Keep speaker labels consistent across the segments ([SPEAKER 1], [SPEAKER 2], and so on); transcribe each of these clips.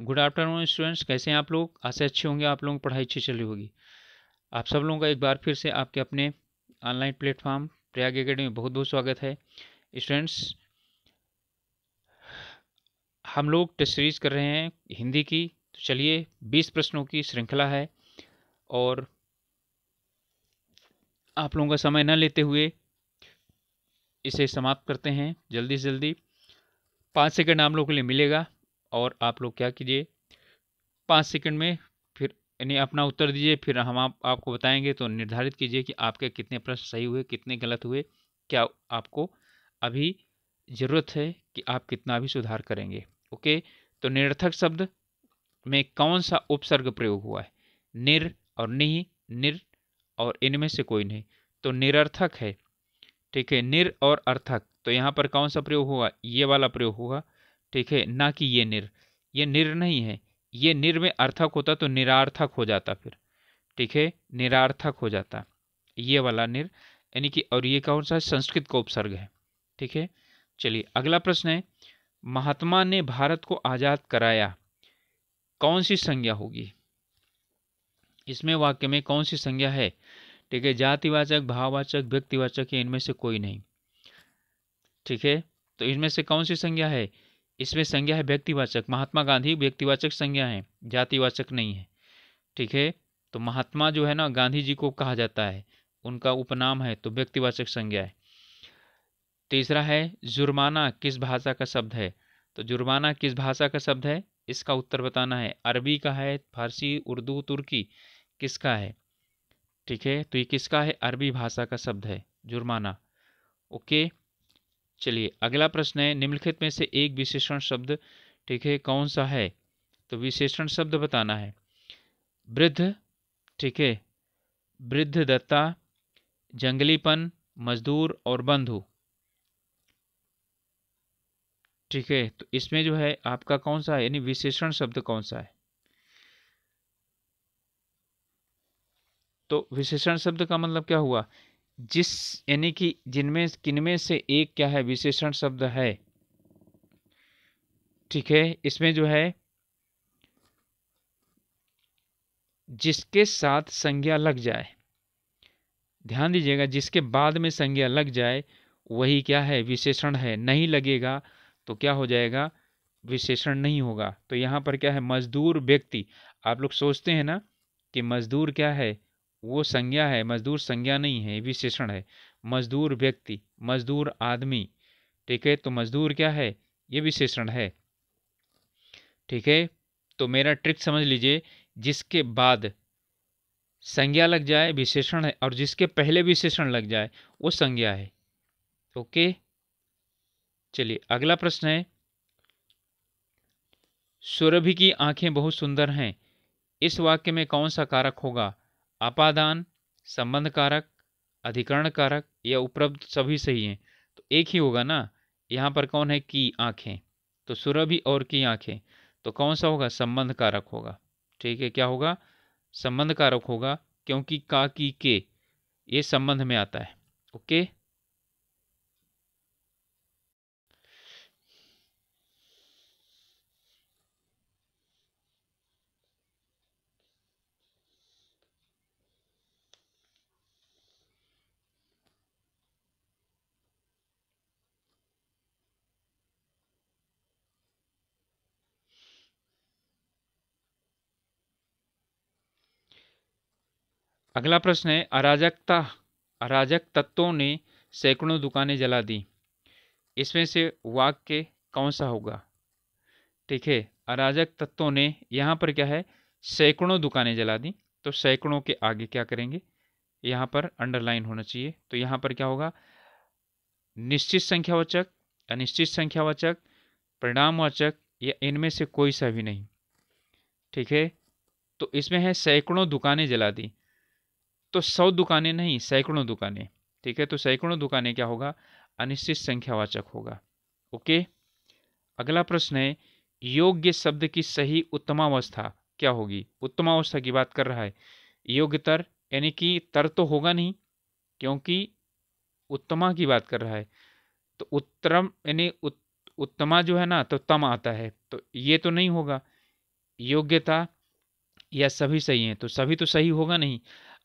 [SPEAKER 1] Good afternoon students, कैसे हैं आप लोग। आशा अच्छे होंगे, आप लोगों की पढ़ाई अच्छी चल रही होगी। आप सब लोगों का एक बार फिर से आपके अपने ऑनलाइन प्लेटफॉर्म प्रयाग एकेडमी में बहुत बहुत स्वागत है। स्टूडेंट्स, हम लोग टेस्ट सीरीज कर रहे हैं हिंदी की। तो चलिए, 20 प्रश्नों की श्रृंखला है और आप लोगों का समय न लेते हुए इसे समाप्त करते हैं जल्दी से जल्दी। 5 सेकंड आप लोगों के लिए मिलेगा और आप लोग क्या कीजिए, 5 सेकंड में फिर यानी अपना उत्तर दीजिए। फिर हम आपको बताएंगे, तो निर्धारित कीजिए कि आपके कितने प्रश्न सही हुए, कितने गलत हुए, क्या आपको अभी ज़रूरत है कि आप कितना भी सुधार करेंगे। ओके। तो निरर्थक शब्द में कौन सा उपसर्ग प्रयोग हुआ है? निर और निहि, निर और इनमें से कोई नहीं, तो निरर्थक है। ठीक है, निर और अर्थक, तो यहाँ पर कौन सा प्रयोग होगा? ये वाला प्रयोग होगा। ठीक है, ना कि ये निर नहीं है। ये निर में अर्थक होता तो निरार्थक हो जाता फिर। ठीक है, निरार्थक हो जाता ये वाला निर, यानी कि। और ये कौन सा संस्कृत का उपसर्ग है। ठीक है, चलिए अगला प्रश्न है, महात्मा ने भारत को आजाद कराया, कौन सी संज्ञा होगी? इसमें वाक्य में कौन सी संज्ञा है? ठीक है, जातिवाचक, भाववाचक, व्यक्तिवाचक या इनमें से कोई नहीं। ठीक है, तो इनमें से कौन सी संज्ञा है? इसमें संज्ञा है व्यक्तिवाचक। महात्मा गांधी व्यक्तिवाचक संज्ञा है, जातिवाचक नहीं है। ठीक है, तो महात्मा जो है ना, गांधी जी को कहा जाता है, उनका उपनाम है, तो व्यक्तिवाचक संज्ञा है। तीसरा है, जुर्माना किस भाषा का शब्द है? तो जुर्माना किस भाषा का शब्द है, इसका उत्तर बताना है। अरबी का है, फारसी, उर्दू, तुर्की, किसका है? ठीक है, तो ये किसका है? अरबी भाषा का शब्द है जुर्माना। ओके, चलिए अगला प्रश्न है, निम्नलिखित में से एक विशेषण शब्द, ठीक है, कौन सा है? तो विशेषण शब्द बताना है। वृद्ध, ठीक है, वृद्धदत्ता, जंगलीपन, मजदूर और बंधु। ठीक है, तो इसमें जो है आपका कौन सा है, यानी विशेषण शब्द कौन सा है? तो विशेषण शब्द का मतलब क्या हुआ? जिस, यानी कि जिनमें किनमें से एक क्या है, विशेषण शब्द है। ठीक है, इसमें जो है जिसके साथ संज्ञा लग जाए, ध्यान दीजिएगा, जिसके बाद में संज्ञा लग जाए वही क्या है, विशेषण है। नहीं लगेगा तो क्या हो जाएगा, विशेषण नहीं होगा। तो यहाँ पर क्या है, मजदूर व्यक्ति। आप लोग सोचते हैं ना कि मजदूर क्या है, वो संज्ञा है, मजदूर संज्ञा नहीं है, विशेषण है। मजदूर व्यक्ति, मजदूर आदमी। ठीक है, तो मजदूर क्या है, ये विशेषण है। ठीक है, तो मेरा ट्रिक समझ लीजिए, जिसके बाद संज्ञा लग जाए विशेषण है, और जिसके पहले विशेषण लग जाए वो संज्ञा है। ओके, चलिए अगला प्रश्न है, सुरभि की आंखें बहुत सुंदर हैं, इस वाक्य में कौन सा कारक होगा? अपादान, संबंध कारक, अधिकरण कारक या उपलब्ध सभी सही हैं? तो एक ही होगा ना। यहाँ पर कौन है, की आंखें, तो सुरभि और की आंखें, तो कौन सा होगा, संबंध कारक होगा। ठीक है, क्या होगा, संबंध कारक होगा, क्योंकि का की के ये संबंध में आता है। ओके, अगला प्रश्न है, अराजक तत्वों ने सैकड़ों दुकानें जला दी, इसमें से वाक्य कौन सा होगा? ठीक है, अराजक तत्वों ने, यहाँ पर क्या है, सैकड़ों दुकानें जला दी, तो सैकड़ों के आगे क्या करेंगे, यहाँ पर अंडरलाइन होना चाहिए। तो यहाँ पर क्या होगा, निश्चित संख्यावाचक, अनिश्चित संख्यावाचक, परिणामवाचक या इनमें से कोई सा भी नहीं। ठीक है, तो इसमें है सैकड़ों दुकानें जला दी, तो 100 दुकानें नहीं, सैकड़ों दुकानें। ठीक है, तो सैकड़ों दुकानें क्या होगा, अनिश्चित संख्यावाचक होगा। ओके, अगला प्रश्न है, योग्य शब्द की सही उत्तमावस्था क्या होगी? उत्तमावस्था की बात कर रहा है, योग्यतर, यानी कि तर तो होगा नहीं, क्योंकि उत्तमा की बात कर रहा है। तो उत्तरम यानी उत्तमा जो है ना, तो तम आता है, तो ये तो नहीं होगा। योग्यता या सभी सही हैं, तो सभी तो सही होगा नहीं।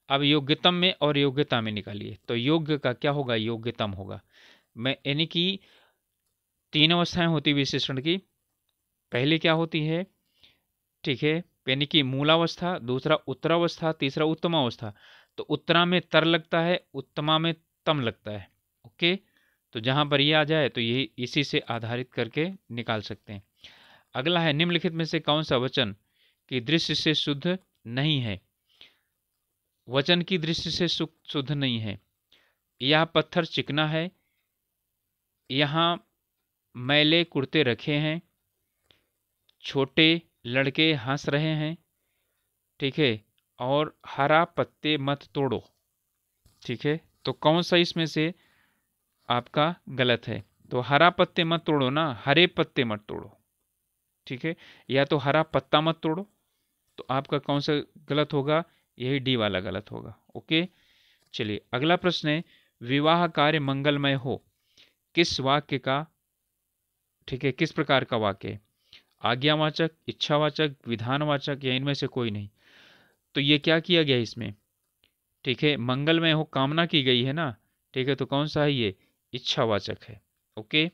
[SPEAKER 1] अब योग्यतम में और योग्यता में निकालिए, तो योग्य का क्या होगा, योग्यतम होगा। मैं यानी कि 3 अवस्थाएं होती विशेषण की। पहली क्या होती है, ठीक है, यानी कि मूलावस्था, दूसरा उत्तरावस्था, तीसरा उत्तमावस्था। तो उत्तरा में तर लगता है, उत्तमा में तम लगता है। ओके, तो जहां पर ये आ जाए तो ये इसी से आधारित करके निकाल सकते हैं। अगला है, निम्नलिखित में से कौन सा वचन की दृष्टि से शुद्ध नहीं है। वचन की दृष्टि से शुद्ध नहीं है। यह पत्थर चिकना है, यहाँ मैले कुर्ते रखे हैं, छोटे लड़के हंस रहे हैं, ठीक है, और हरा पत्ते मत तोड़ो। ठीक है, तो कौन सा इसमें से आपका गलत है। तो हरा पत्ते मत तोड़ो ना, हरे पत्ते मत तोड़ो। ठीक है, या तो हरा पत्ता मत तोड़ो, तो आपका कौन सा गलत होगा, यही डी वाला गलत होगा। ओके, चलिए अगला प्रश्न है, विवाह कार्य मंगलमय हो, किस वाक्य का, ठीक है, किस प्रकार का वाक्य है। आज्ञावाचक, इच्छावाचक, विधानवाचक या इनमें से कोई नहीं। तो ये क्या किया गया इसमें, ठीक है, मंगलमय हो कामना की गई है ना, ठीक है, तो कौन सा है ये, इच्छावाचक है। ओके,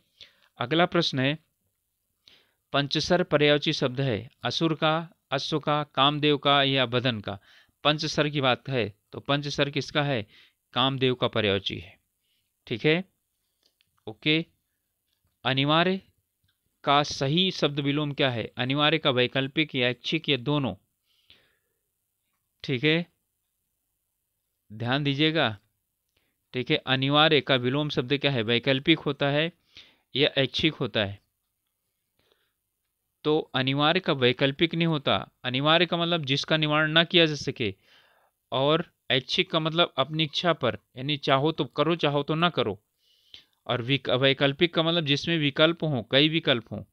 [SPEAKER 1] अगला प्रश्न है, पंचसर पर्यायवाची शब्द है, असुर का, अश्व का, कामदेव का या बदन का। पंचसर की बात है तो पंचसर किसका है, कामदेव का पर्यायवाची है। ठीक है, ओके, अनिवार्य का सही शब्द विलोम क्या है। अनिवार्य का वैकल्पिक या ऐच्छिक या दोनों। ठीक है, ध्यान दीजिएगा। ठीक है, अनिवार्य का विलोम शब्द क्या है, वैकल्पिक होता है या ऐच्छिक होता है। तो अनिवार्य का वैकल्पिक नहीं होता। अनिवार्य का मतलब जिसका निवारण ना किया जा सके, और ऐच्छिक का मतलब अपनी इच्छा पर, यानी चाहो तो करो चाहो तो ना करो। और वैकल्पिक का मतलब जिसमें विकल्प हो, कई विकल्प हो,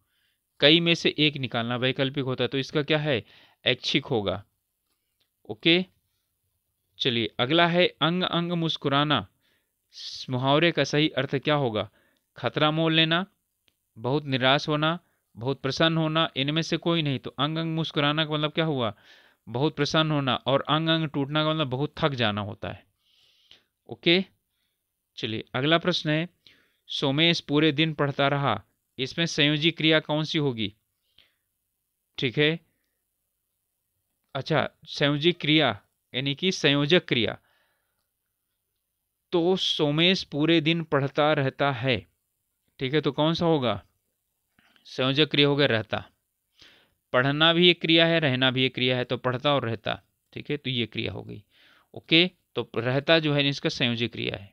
[SPEAKER 1] कई में से एक निकालना वैकल्पिक होता है। तो इसका क्या है, ऐच्छिक होगा। ओके, चलिए अगला है, अंग अंग मुस्कुराना, मुहावरे का सही अर्थ क्या होगा। खतरा मोल लेना, बहुत निराश होना, बहुत प्रसन्न होना, इनमें से कोई नहीं। तो अंग अंग मुस्कुराना का मतलब क्या हुआ, बहुत प्रसन्न होना, और अंग अंग टूटना का मतलब बहुत थक जाना होता है। ओके, चलिए अगला प्रश्न है, सोमेश पूरे दिन पढ़ता रहा, इसमें संयोजी क्रिया कौन सी होगी। ठीक है, अच्छा, संयोजी क्रिया यानी कि संयोजक क्रिया। तो सोमेश पूरे दिन पढ़ता रहता है, ठीक है, तो कौन सा होगा, संयोजक क्रिया हो गया रहता। पढ़ना भी एक क्रिया है, रहना भी एक क्रिया है, तो पढ़ता और रहता। ठीक है, तो ये क्रिया हो गई। ओके, तो रहता जो है इसका संयोजक क्रिया है।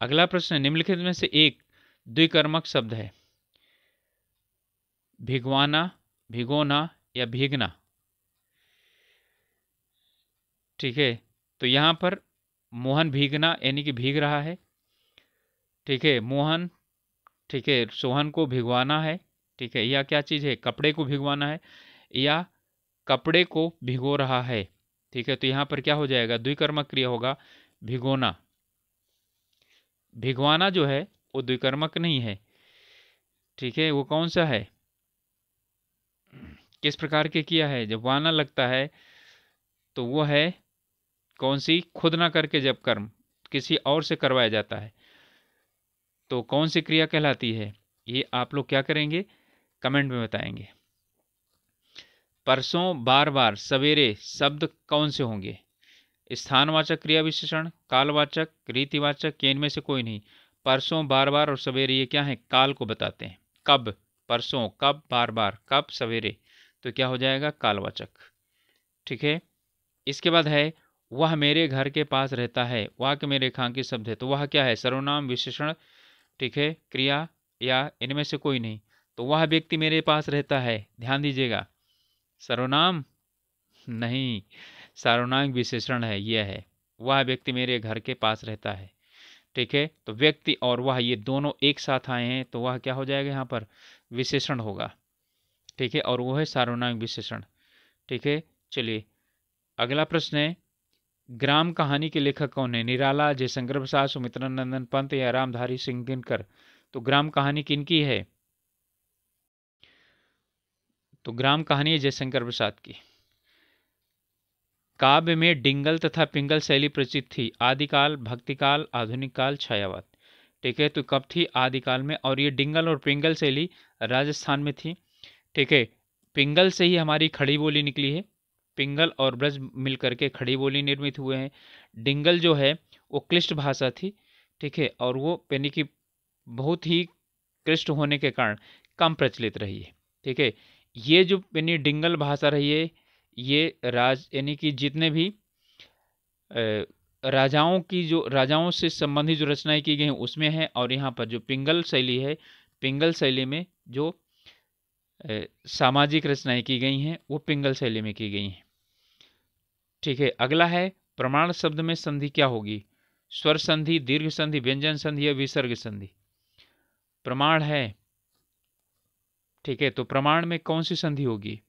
[SPEAKER 1] अगला प्रश्न, निम्नलिखित में से एक द्विकर्मक शब्द है, भिगवाना, भिगोना या भीगना। ठीक है, तो यहां पर मोहन भीगना यानी कि भीग रहा है। ठीक है, मोहन, ठीक है, सोहन को भिगवाना है। ठीक है, या क्या चीज़ है, कपड़े को भिगवाना है, या कपड़े को भिगो रहा है। ठीक है, तो यहाँ पर क्या हो जाएगा, द्विकर्मक क्रिया होगा, भिगोना। भिगवाना जो है वो द्विकर्मक नहीं है। ठीक है, वो कौन सा है, किस प्रकार के किया है, जब वाना लगता है तो वो है कौन सी, खुद ना करके जब कर्म किसी और से करवाया जाता है, तो कौन सी क्रिया कहलाती है, ये आप लोग क्या करेंगे, कमेंट में बताएंगे। परसों, बार बार, सवेरे शब्द कौन से होंगे। स्थानवाचक क्रिया विशेषण, कालवाचक, रीतिवाचक, या इनमें से कोई नहीं। परसों, बार बार और सवेरे ये क्या है, काल को बताते हैं। कब, परसों, कब, बार बार, कब, सवेरे, तो क्या हो जाएगा, कालवाचक। ठीक है, इसके बाद है, वह मेरे घर के पास रहता है, वह के मेरे रेखांकित शब्द है, तो वह क्या है, सर्वनाम विशेषण, ठीक है, क्रिया, या इनमें से कोई नहीं। तो वह व्यक्ति मेरे पास रहता है, ध्यान दीजिएगा, सर्वनाम नहीं, सर्वनाम विशेषण है, यह है, वह व्यक्ति मेरे घर के पास रहता है। ठीक है, तो व्यक्ति और वह ये दोनों एक साथ आए हैं, तो वह क्या हो जाएगा, यहाँ पर विशेषण होगा। ठीक है, और वो है सार्वनामिक विशेषण। ठीक है, चलिए अगला प्रश्न है, ग्राम कहानी के लेखक कौन है। निराला, जयशंकर प्रसाद, सुमित्रा नंदन पंत या रामधारी सिंह दिनकर। तो ग्राम कहानी किनकी है, तो ग्राम कहानी है जयशंकर प्रसाद की। काव्य में डिंगल तथा पिंगल शैली प्रचलित थी। आदिकाल, भक्तिकाल, आधुनिक काल, छायावाद। ठीक है, तो कब थी? आदिकाल में। और ये डिंगल और पिंगल शैली राजस्थान में थी। ठीक है, पिंगल से ही हमारी खड़ी बोली निकली है। पिंगल और ब्रज मिलकर के खड़ी बोली निर्मित हुए हैं। डिंगल जो है वो क्लिष्ट भाषा थी। ठीक है, और वो यानी कि बहुत ही क्लिष्ट होने के कारण कम प्रचलित रही है। ठीक है, ये जो यानी डिंगल भाषा रही है, ये यानी कि जितने भी राजाओं से संबंधित जो रचनाएं की गई हैं उसमें है। और यहाँ पर जो पिंगल शैली है, पिंगल शैली में जो सामाजिक रचनाएं की गई हैं वो पिंगल शैली में की गई हैं। ठीक है, अगला है प्रमाण शब्द में संधि क्या होगी? स्वर संधि, दीर्घ संधि, व्यंजन संधि या विसर्ग संधि? प्रमाण है। ठीक है, तो प्रमाण में कौन सी संधि होगी?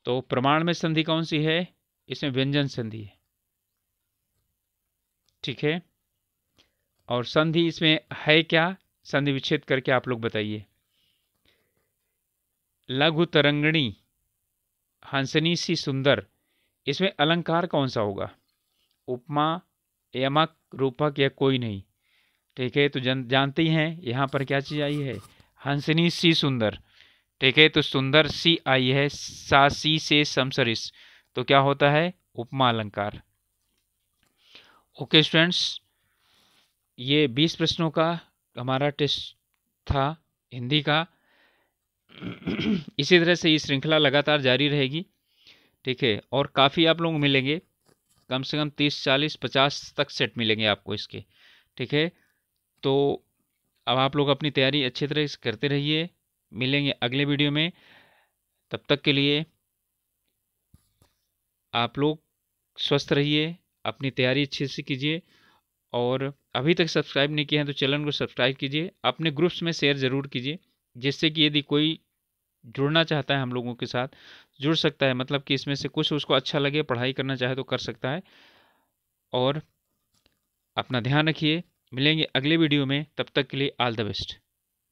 [SPEAKER 1] तो प्रमाण में संधि कौन सी है? इसमें व्यंजन संधि है। ठीक है, और संधि इसमें है क्या? संधि विच्छेद करके आप लोग बताइए। लघु तरंगिणी, हंसनी सी सुंदर, इसमें अलंकार कौन सा होगा? उपमा, यमक, रूपक या कोई नहीं? ठीक है, तो जानते ही हैं यहाँ पर क्या चीज आई है? हंसनी सी सुंदर। ठीक है, तो सुंदर सी आई है, सा सी से समसरिस, तो क्या होता है? उपमा अलंकार। ओके स्टूडेंट्स, ये 20 प्रश्नों का हमारा टेस्ट था हिंदी का। इसी तरह से ये श्रृंखला लगातार जारी रहेगी। ठीक है, और काफ़ी आप लोग मिलेंगे, कम से कम 30, 40, 50 तक सेट मिलेंगे आपको इसके। ठीक है, तो अब आप लोग अपनी तैयारी अच्छी तरह से करते रहिए। मिलेंगे अगले वीडियो में, तब तक के लिए आप लोग स्वस्थ रहिए, अपनी तैयारी अच्छे से कीजिए। और अभी तक सब्सक्राइब नहीं किया है तो चैनल को सब्सक्राइब कीजिए, अपने ग्रुप्स में शेयर ज़रूर कीजिए, जिससे कि यदि कोई जुड़ना चाहता है हम लोगों के साथ, जुड़ सकता है। मतलब कि इसमें से कुछ उसको अच्छा लगे, पढ़ाई करना चाहे तो कर सकता है। और अपना ध्यान रखिए, मिलेंगे अगले वीडियो में, तब तक के लिए ऑल द बेस्ट।